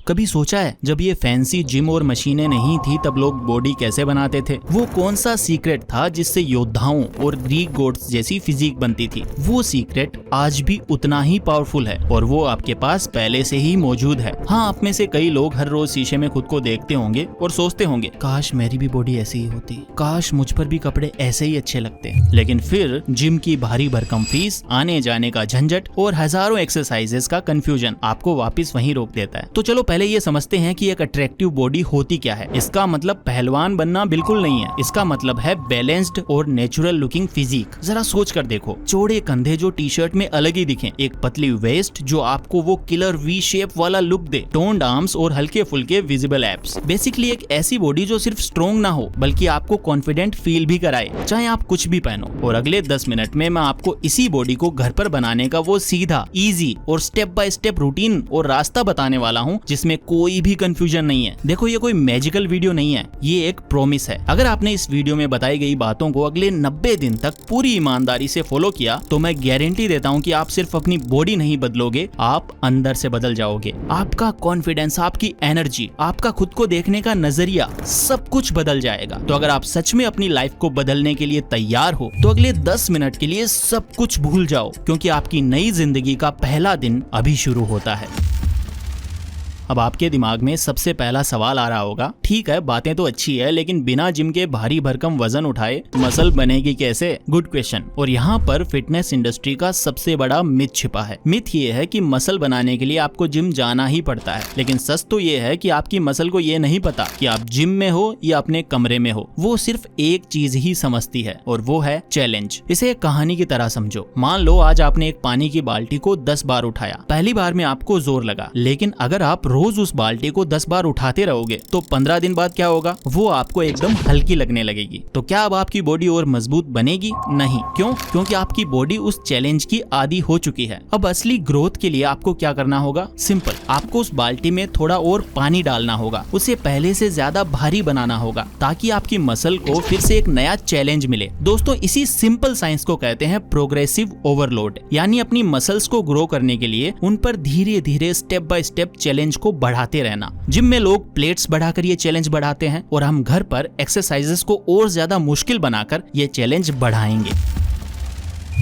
कभी सोचा है जब ये फैंसी जिम और मशीनें नहीं थी तब लोग बॉडी कैसे बनाते थे? वो कौन सा सीक्रेट था जिससे योद्धाओं और ग्रीक गॉड्स जैसी फिजिक बनती थी? वो सीक्रेट आज भी उतना ही पावरफुल है और वो आपके पास पहले से ही मौजूद है। हाँ, आप में से कई लोग हर रोज शीशे में खुद को देखते होंगे और सोचते होंगे काश मेरी भी बॉडी ऐसी ही होती, काश मुझ पर भी कपड़े ऐसे ही अच्छे लगते। लेकिन फिर जिम की भारी भरकम फीस, आने जाने का झंझट और हजारों एक्सरसाइजेस का कंफ्यूजन आपको वापस वहीं रोक देता है। तो चलो पहले ये समझते हैं कि एक अट्रैक्टिव बॉडी होती क्या है। इसका मतलब पहलवान बनना बिल्कुल नहीं है। इसका मतलब है बैलेंस्ड और नेचुरल लुकिंग फिजिक। जरा सोच कर देखो, चौड़े कंधे जो टी शर्ट में अलग ही दिखें, एक पतली वेस्ट जो आपको वो किलर वी शेप वाला लुक दे, टोन्ड आर्म्स और हल्के फुल्के विजिबल एब्स। बेसिकली एक ऐसी बॉडी जो सिर्फ स्ट्रॉन्ग ना हो बल्कि आपको कॉन्फिडेंट फील भी कराए, चाहे आप कुछ भी पहनो। और अगले 10 मिनट में मैं आपको इसी बॉडी को घर पर बनाने का वो सीधा, इजी और स्टेप बाय स्टेप रूटीन और रास्ता बताने वाला हूँ जिसमें कोई भी कंफ्यूजन नहीं है। देखो, ये कोई मैजिकल वीडियो नहीं है, ये एक प्रॉमिस है। अगर आपने इस वीडियो में बताई गई बातों को अगले 90 दिन तक पूरी ईमानदारी से फॉलो किया तो मैं गारंटी देता हूँ कि आप सिर्फ अपनी बॉडी नहीं बदलोगे, आप अंदर से बदल जाओगे। आपका कॉन्फिडेंस, आपकी एनर्जी, आपका खुद को देखने का नजरिया, सब कुछ बदल जाएगा। तो अगर आप सच में अपनी लाइफ को बदलने के लिए तैयार हो तो अगले 10 मिनट के लिए सब कुछ भूल जाओ, क्योंकि आपकी नई जिंदगी का पहला दिन अभी शुरू होता है। अब आपके दिमाग में सबसे पहला सवाल आ रहा होगा, ठीक है बातें तो अच्छी है लेकिन बिना जिम के भारी भरकम वजन उठाए मसल बनेगी कैसे? Good question. और यहाँ पर फिटनेस इंडस्ट्री का सबसे बड़ा मिथ छिपा है। मिथ ये है कि मसल बनाने के लिए आपको जिम जाना ही पड़ता है, लेकिन सच तो ये है कि आपकी मसल को ये नहीं पता कि आप जिम में हो या अपने कमरे में हो। वो सिर्फ एक चीज ही समझती है और वो है चैलेंज। इसे एक कहानी की तरह समझो। मान लो आज आपने एक पानी की बाल्टी को 10 बार उठाया। पहली बार में आपको जोर लगा, लेकिन अगर आप रोज उस बाल्टी को 10 बार उठाते रहोगे तो 15 दिन बाद क्या होगा? वो आपको एकदम हल्की लगने लगेगी। तो क्या अब आपकी बॉडी और मजबूत बनेगी? नहीं। क्यों? क्योंकि आपकी बॉडी उस चैलेंज की आदी हो चुकी है। अब असली ग्रोथ के लिए आपको क्या करना होगा? सिंपल, आपको उस बाल्टी में थोड़ा और पानी डालना होगा, उसे पहले से ज्यादा भारी बनाना होगा ताकि आपकी मसल को फिर से एक नया चैलेंज मिले। दोस्तों, इसी सिंपल साइंस को कहते हैं प्रोग्रेसिव ओवरलोड। यानी अपनी मसल्स को ग्रो करने के लिए उन पर धीरे धीरे स्टेप बाय स्टेप चैलेंज को बढ़ाते रहना। जिम में लोग प्लेट्स बढ़ाकर ये चैलेंज बढ़ाते हैं और हम घर पर एक्सरसाइजेस को और ज्यादा मुश्किल बनाकर ये चैलेंज बढ़ाएंगे।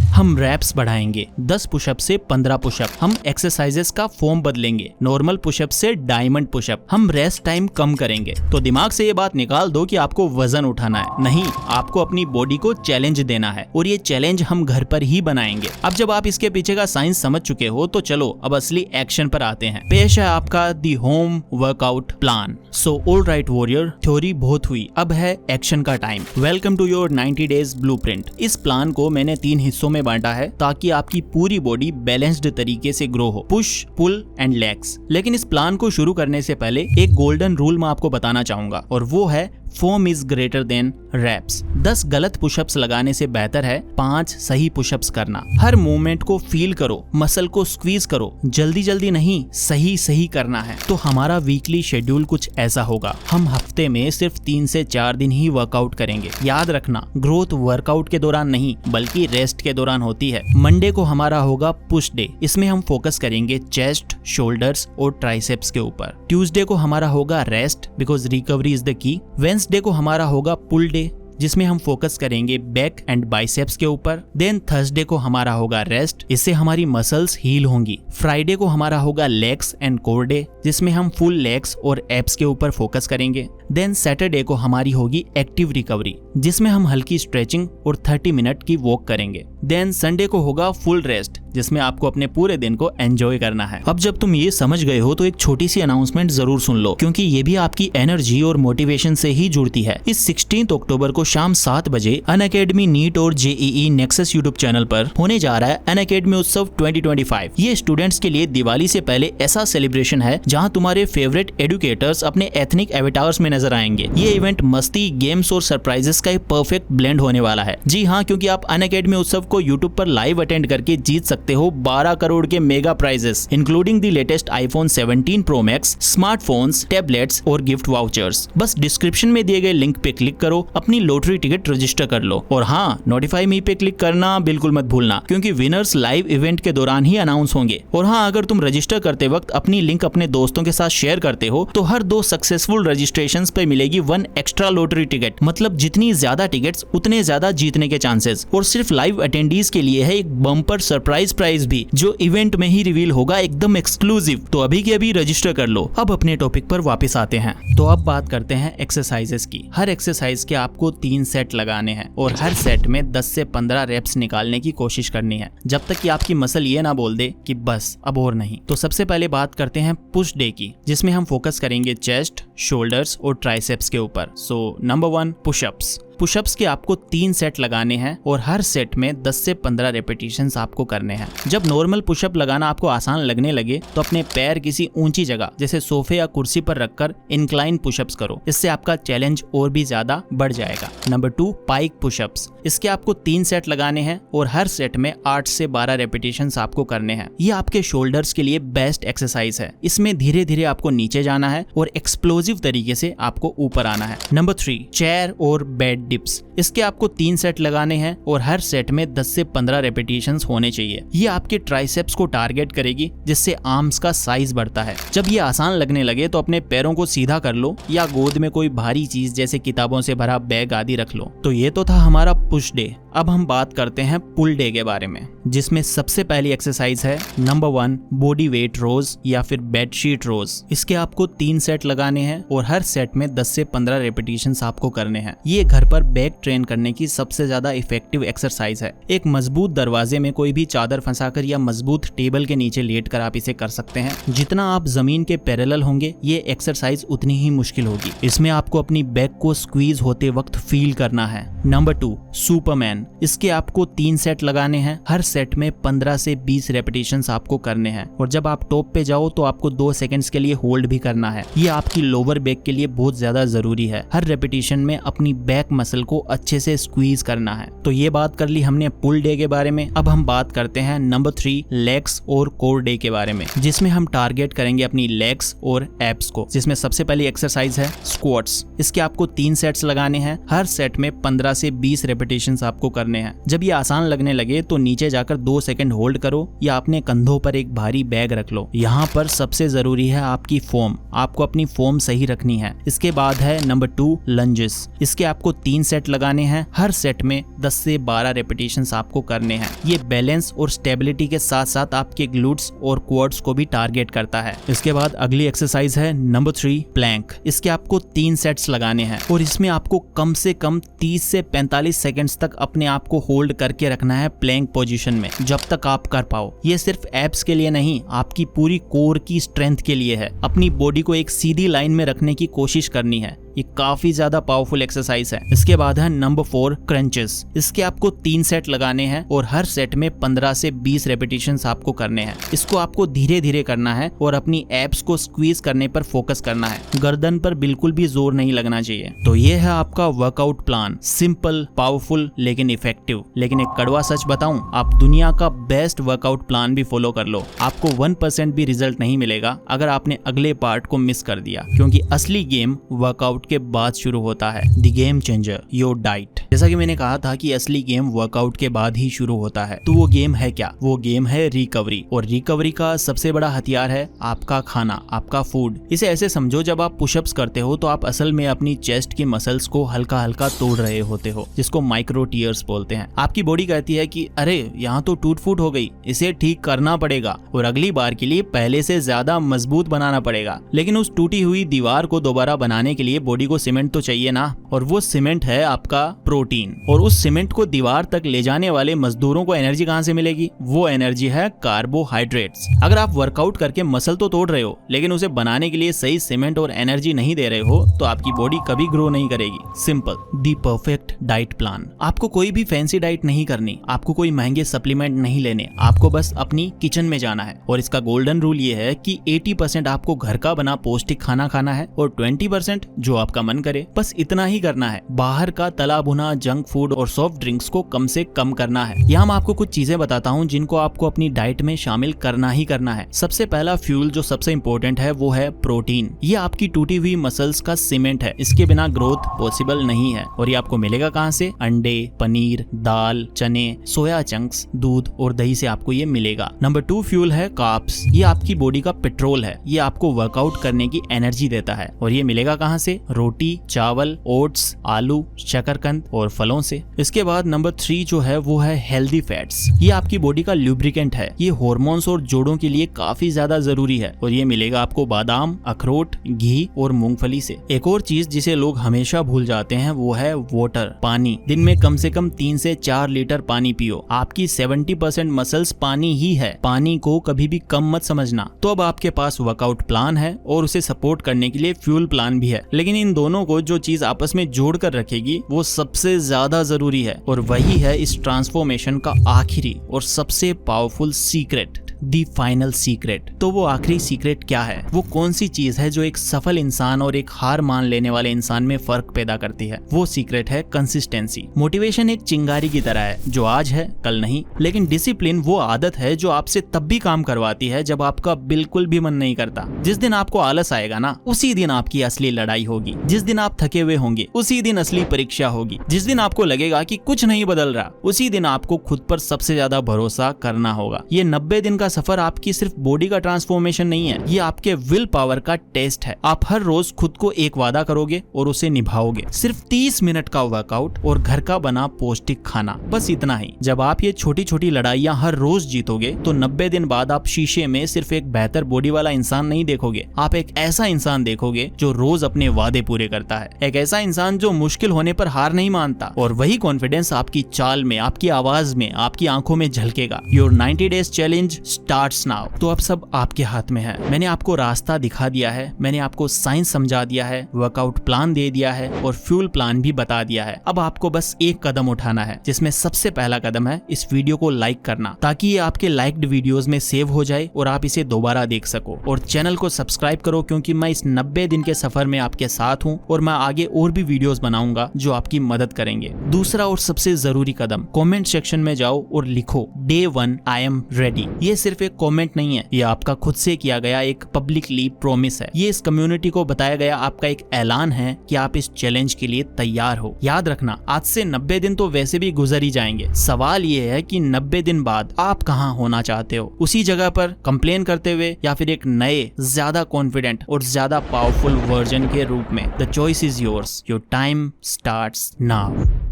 हम रैप्स बढ़ाएंगे, 10 पुशअप से 15 पुशअप। हम एक्सरसाइजेस का फॉर्म बदलेंगे, नॉर्मल पुशअप से डायमंड पुशअप। हम रेस्ट टाइम कम करेंगे। तो दिमाग से ये बात निकाल दो कि आपको वजन उठाना है, नहीं, आपको अपनी बॉडी को चैलेंज देना है और ये चैलेंज हम घर पर ही बनाएंगे। अब जब आप इसके पीछे का साइंस समझ चुके हो तो चलो अब असली एक्शन पर आते हैं। पेश है आपका the home workout plan. So alright warrior, theory बहुत हुई, अब है एक्शन का time. Welcome to your 90 days blueprint. इस प्लान को मैंने 3 हिस्सों में बांटा है ताकि आपकी पूरी बॉडी बैलेंस्ड तरीके से ग्रो हो, पुश, पुल एंड लेग्स। लेकिन इस प्लान को शुरू करने से पहले एक गोल्डन रूल मैं आपको बताना चाहूंगा और वो है form is greater than reps. 10 गलत पुशअप्स लगाने से बेहतर है 5 सही पुशअप्स करना। हर मूवमेंट को फील करो, मसल को स्क्वीज करो, जल्दी जल्दी नहीं, सही सही करना है। तो हमारा वीकली शेड्यूल कुछ ऐसा होगा। हम हफ्ते में सिर्फ 3 से 4 दिन ही वर्कआउट करेंगे। याद रखना, ग्रोथ वर्कआउट के दौरान नहीं बल्कि रेस्ट के दौरान होती है। मंडे को हमारा होगा पुश डे, इसमें हम फोकस करेंगे चेस्ट, शोल्डर्स और ट्राइसेप्स के ऊपर। ट्यूसडे को हमारा होगा rest because recovery is the key. Wednesday को हमारा होगा पुल डे जिसमें हम फोकस करेंगे बैक एंड बाइसेप्स के ऊपर। देन थर्सडे को हमारा होगा रेस्ट, इससे हमारी मसल्स हील होंगी। फ्राइडे को हमारा होगा लेग्स एंड कोर डे जिसमें हम फुल लेग्स और एब्स के ऊपर फोकस करेंगे। देन सैटरडे को हमारी होगी एक्टिव रिकवरी जिसमें हम हल्की स्ट्रेचिंग और 30 मिनट की वॉक करेंगे। देन संडे को होगा फुल रेस्ट जिसमें आपको अपने पूरे दिन को एंजॉय करना है। अब जब तुम ये समझ गए हो तो एक छोटी सी अनाउंसमेंट जरूर सुन लो, क्योंकि ये भी आपकी एनर्जी और मोटिवेशन से ही जुड़ती है। इस 16 अक्टूबर को शाम 7 बजे अनअकैडमी नीट और जेईई नेक्सस यूट्यूब चैनल पर होने जा रहा है अनअकैडमी उत्सव 2025। ये स्टूडेंट्स के लिए दिवाली से पहले ऐसा सेलिब्रेशन है जहां तुम्हारे फेवरेट एडुकेटर्स अपने एथनिक एवेटार्स में नजर आएंगे। ये इवेंट मस्ती, गेम्स और सरप्राइजेस का एक परफेक्ट ब्लेंड होने वाला है। जी हाँ, क्योंकि आप अनअकैडमी उत्सव को यूट्यूब पर लाइव अटेंड करके जीत सकते हो 12 करोड़ के mega prizes, including the latest iPhone 17 pro max, smartphones, tablets और गिफ्ट वाउचर्स। बस डिस्क्रिप्शन में दिए गए लिंक पे क्लिक करो, अपनी लॉटरी टिकट रजिस्टर कर लो और हाँ, नोटिफाई मी पे क्लिक करना बिल्कुल मत भूलना, क्योंकि विनर्स लाइव इवेंट के दौरान ही अनाउंस होंगे। और हाँ, अगर तुम रजिस्टर करते वक्त अपनी लिंक अपने दोस्तों के साथ शेयर करते हो तो हर 2 सक्सेसफुल रजिस्ट्रेशंस पे मिलेगी 1 एक्स्ट्रा लॉटरी टिकट। मतलब जितनी ज्यादा टिकट्स उतने ज्यादा जीतने के चांसेस। और सिर्फ लाइव अटेंडीज के लिए है एक बम्पर सरप्राइज प्राइज भी, जो इवेंट में ही रिवील होगा, एकदम एक्सक्लूसिव। तो अभी के अभी रजिस्टर कर लो। अब अपने टॉपिक पर वापस आते हैं। तो अब बात करते हैं एक्सरसाइजेस की। हर एक्सरसाइज के आपको 3 सेट लगाने हैं और हर सेट में 10 से 15 रेप्स निकालने की कोशिश करनी है, जब तक कि आपकी मसल ये ना बोल दे कि बस अब और नहीं। तो सबसे पहले बात करते हैं पुश डे की, जिसमें हम फोकस करेंगे चेस्ट, शोल्डर्स और ट्राइसेप्स के ऊपर। So number 1, pushups. पुशअप्स के आपको 3 सेट लगाने हैं और हर सेट में 10 से 15 रेपिटेशंस आपको करने हैं। जब नॉर्मल पुशअप लगाना आपको आसान लगने लगे तो अपने पैर किसी ऊंची जगह जैसे सोफे या कुर्सी पर रखकर इंक्लाइन पुशअप्स करो। इससे आपका चैलेंज और भी ज्यादा बढ़ जाएगा। Number 2, pike pushups. इसके आपको 3 सेट लगाने हैं और हर सेट में 8 से 12 रेपिटेशंस आपको करने हैं। ये आपके शोल्डर्स के लिए बेस्ट एक्सरसाइज है। इसमें धीरे धीरे आपको नीचे जाना है और एक्सप्लोजिव तरीके से आपको ऊपर आना है। नंबर 3, चेयर और बेड डिप्स। इसके आपको 3 सेट लगाने हैं और हर सेट में 10 से 15 रेपिटेशंस होने चाहिए। ये आपके ट्राइसेप्स को टारगेट करेगी, जिससे आर्म्स का साइज बढ़ता है। जब ये आसान लगने लगे तो अपने पैरों को सीधा कर लो या गोद में कोई भारी चीज जैसे किताबों से भरा बैग आदि रख लो। तो ये तो था हमारा पुश डे। अब हम बात करते हैं पुल डे के बारे में, जिसमें सबसे पहली एक्सरसाइज है नंबर 1, बॉडी वेट रोज या फिर बेडशीट रोज। इसके आपको 3 सेट लगाने हैं और हर सेट में 10 से 15 रेपिटेशंस आपको करने हैं। ये घर पर बैक ट्रेन करने की सबसे ज्यादा इफेक्टिव एक्सरसाइज है। एक मजबूत दरवाजे में कोई भी चादर फंसाकर या मजबूत टेबल के नीचे लेटकर आप इसे कर सकते हैं। जितना आप जमीन के पैरेलल होंगे, ये एक्सरसाइज उतनी ही मुश्किल होगी। इसमें आपको अपनी बैक को स्क्वीज होते वक्त फील करना है। Number 2, Superman. इसके आपको 3 सेट लगाने हैं। हर सेट में 15 से 20 रेपिटेशंस आपको करने हैं और जब आप टॉप पे जाओ तो आपको 2 सेकंड्स के लिए होल्ड भी करना है। ये आपकी लोअर बैक के लिए बहुत ज्यादा जरूरी है। हर रेपिटेशन में अपनी बैक मसल को अच्छे से स्क्वीज करना है। तो ये बात कर ली हमने पुल डे के बारे में। अब हम बात करते हैं नंबर 3, लेग्स और कोर डे के बारे में, जिसमें हम टारगेट करेंगे अपनी लेग्स और एब्स को। जिसमें सबसे पहली एक्सरसाइज है स्क्वाट्स। इसके आपको 3 सेट्स लगाने हैं। हर सेट में 15 से 20 रेपिटेशंस आपको करने हैं। जब ये आसान लगने लगे तो नीचे जाकर 2 सेकंड होल्ड करो या अपने कंधों पर एक भारी बैग रख लो। यहाँ पर सबसे जरूरी है आपकी फॉर्म। आपको अपनी फॉर्म सही रखनी है। इसके बाद है नंबर 2, लंजेस। इसके आपको 3 सेट लगाने हैं। हर सेट में 10 से 12 रेपिटेशंस आपको करने हैं। ये बैलेंस और स्टेबिलिटी के साथ साथ आपके ग्लूट्स और क्वाड्स को भी टारगेट करता है। इसके बाद अगली एक्सरसाइज है नंबर 3, प्लैंक। इसके आपको 3 सेट्स लगाने हैं और इसमें आपको कम से कम 30 से 45 सेकंड्स तक अपने आप को होल्ड करके रखना है प्लैंक पोजीशन में, जब तक आप कर पाओ। ये सिर्फ एब्स के लिए नहीं, आपकी पूरी कोर की स्ट्रेंथ के लिए है। अपनी बॉडी को एक सीधी लाइन में रखने की कोशिश करनी है। ये काफी ज्यादा पावरफुल एक्सरसाइज है। इसके बाद है नंबर 4, क्रंचेस। इसके आपको 3 सेट लगाने हैं और हर सेट में 15 से 20 रेपिटेशंस आपको करने हैं। इसको आपको धीरे धीरे करना है और अपनी एब्स को स्क्वीज करने पर फोकस करना है। गर्दन पर बिल्कुल भी जोर नहीं लगना चाहिए। तो ये है आपका वर्कआउट प्लान। सिंपल, पावरफुल लेकिन इफेक्टिव। लेकिन एक कड़वा सच बताऊं, आप दुनिया का बेस्ट वर्कआउट प्लान भी फॉलो कर लो, आपको 1% भी रिजल्ट नहीं मिलेगा अगर आपने अगले पार्ट को मिस कर दिया। क्योंकि असली गेम वर्कआउट के बाद शुरू होता है। The game changer, your diet. जैसा कि मैंने कहा था कि असली गेम वर्कआउट के बाद ही शुरू होता है। तो वो गेम है क्या? वो गेम है रिकवरी। और रिकवरी का सबसे बड़ा हथियार है आपका खाना, आपका फूड। इसे ऐसे समझो, जब आप पुशअप्स करते हो तो आप असल में अपनी चेस्ट की मसल्स को हल्का हल्का तोड़ रहे होते हो, जिसको माइक्रो टीयर्स बोलते हैं। आपकी बॉडी कहती है कि अरे यहाँ तो टूट फूट हो गई, इसे ठीक करना पड़ेगा और अगली बार के लिए पहले से ज्यादा मजबूत बनाना पड़ेगा। लेकिन उस टूटी हुई दीवार को दोबारा बनाने के लिए बॉडी को सीमेंट तो चाहिए ना, और वो सीमेंट है आपका प्रोटीन। और उस सीमेंट को दीवार तक ले जाने वाले मजदूरों को एनर्जी कहाँ से मिलेगी? वो एनर्जी है कार्बोहाइड्रेट्स। अगर आप वर्कआउट करके मसल तो तोड़ रहे हो, लेकिन उसे बनाने के लिए सही सीमेंट और एनर्जी नहीं दे रहे हो, तो आपकी बॉडी कभी ग्रो नहीं करेगी। सिंपल, दी परफेक्ट डाइट प्लान। आपको कोई भी फैंसी डाइट नहीं करनी, आपको कोई महंगे सप्लीमेंट नहीं लेने, आपको बस अपनी किचन में जाना है। और इसका गोल्डन रूल ये है कि 80% आपको घर का बना पौष्टिक खाना खाना है और 20% जो आपका मन करे, बस इतना ही करना है। बाहर का तला भुना जंक फूड और सॉफ्ट ड्रिंक्स को कम से कम करना है। यहाँ मैं आपको कुछ चीजें बताता हूँ जिनको आपको अपनी डाइट में शामिल करना ही करना है। सबसे पहला फ्यूल जो सबसे इंपॉर्टेंट है वो है प्रोटीन। ये आपकी टूटी हुई मसल्स का सीमेंट है, इसके बिना ग्रोथ पॉसिबल नहीं है। और ये आपको मिलेगा कहाँ से? अंडे, पनीर, दाल, चने, सोया चंक्स, दूध और दही से आपको ये मिलेगा। नंबर 2 फ्यूल है कार्ब्स। ये आपकी बॉडी का पेट्रोल है, ये आपको वर्कआउट करने की एनर्जी देता है। और ये मिलेगा कहाँ से? रोटी, चावल, ओट्स, आलू, शकरकंद और फलों से। इसके बाद नंबर 3 जो है वो है हेल्दी फैट्स। ये आपकी बॉडी का ल्यूब्रिकेंट है, ये हार्मोन्स और जोड़ों के लिए काफी ज्यादा जरूरी है। और ये मिलेगा आपको बादाम, अखरोट, घी और मूंगफली से। एक और चीज जिसे लोग हमेशा भूल जाते हैं वो है वाटर, पानी। दिन में कम से कम 3 से 4 लीटर पानी पियो। आपकी 70% मसल्स पानी ही है, पानी को कभी भी कम मत समझना। तो अब आपके पास वर्कआउट प्लान है और उसे सपोर्ट करने के लिए फ्यूल प्लान भी है, लेकिन इन दोनों को जो चीज आपस में जोड़ कर रखेगी वो सबसे ज्यादा जरूरी है, और वही है इस ट्रांसफॉर्मेशन का आखिरी और सबसे powerful secret, the final secret. तो वो आखिरी सीक्रेट क्या है? वो कौन सी चीज है जो एक सफल इंसान और एक हार मान लेने वाले इंसान में फर्क पैदा करती है? वो सीक्रेट है कंसिस्टेंसी। मोटिवेशन एक चिंगारी की तरह है जो आज है कल नहीं, लेकिन डिसिप्लिन वो आदत है जो आपसे तब भी काम करवाती है जब आपका बिल्कुल भी मन नहीं करता। जिस दिन आपको आलस आएगा ना, उसी दिन आपकी असली लड़ाई होगी। जिस दिन आप थके हुए होंगे, उसी दिन असली परीक्षा होगी। जिस दिन आपको लगेगा कि कुछ नहीं बदल रहा, उसी दिन आपको खुद पर सबसे ज्यादा भरोसा करना होगा। ये 90 दिन का सफर आपकी सिर्फ बॉडी का ट्रांसफॉर्मेशन नहीं है, ये आपके विल पावर का टेस्ट है। आप हर रोज खुद को एक वादा करोगे और उसे निभाओगे। सिर्फ 30 मिनट का वर्कआउट और घर का बना पौष्टिक खाना, बस इतना ही। जब आप ये छोटी छोटी लड़ाइयां हर रोज जीतोगे तो 90 दिन बाद आप शीशे में सिर्फ एक बेहतर बॉडी वाला इंसान नहीं देखोगे, आप एक ऐसा इंसान देखोगे जो रोज अपने वादे पूरे करता है। एक ऐसा इंसान जो मुश्किल होने पर हार नहीं मानता। और वही कॉन्फिडेंस आपकी चाल में, आपकी आवाज में, आपकी आंखों में झलकेगा। Your 90 days challenge starts now. तो अब सब आपके हाथ में है। मैंने आपको रास्ता दिखा दिया है, मैंने आपको साइंस समझा दिया है, वर्कआउट प्लान दे दिया है और फ्यूल प्लान भी बता दिया है। अब आपको बस एक कदम उठाना है, जिसमें सबसे पहला कदम है इस वीडियो को लाइक करना, ताकि ये आपके लाइक्ड वीडियोस में सेव हो जाए और आप इसे दोबारा देख सको। और चैनल को सब्सक्राइब करो, क्योंकि मैं इस 90 दिन के सफर में आपके साथ हूँ और मैं आगे और भी वीडियोस बनाऊंगा जो आपकी मदद करेंगे। दूसरा और सबसे जरूरी कदम, कमेंट सेक्शन में जाओ और लिखो Day 1 I am ready। ये सिर्फ एक कमेंट नहीं है, ये आपका खुद से किया गया एक पब्लिकली प्रॉमिस है। ये इस कम्युनिटी को बताया गया आपका एक ऐलान है कि आप इस चैलेंज के लिए तैयार हो। याद रखना, आज से 90 दिन तो वैसे भी गुजर ही जाएंगे। सवाल ये है कि 90 दिन बाद आप कहाँ होना चाहते हो? उसी जगह पर कंप्लेन करते हुए, या फिर एक नए, ज्यादा कॉन्फिडेंट और ज्यादा पावरफुल वर्जन के रूप में? The choice is yours. Your time starts now.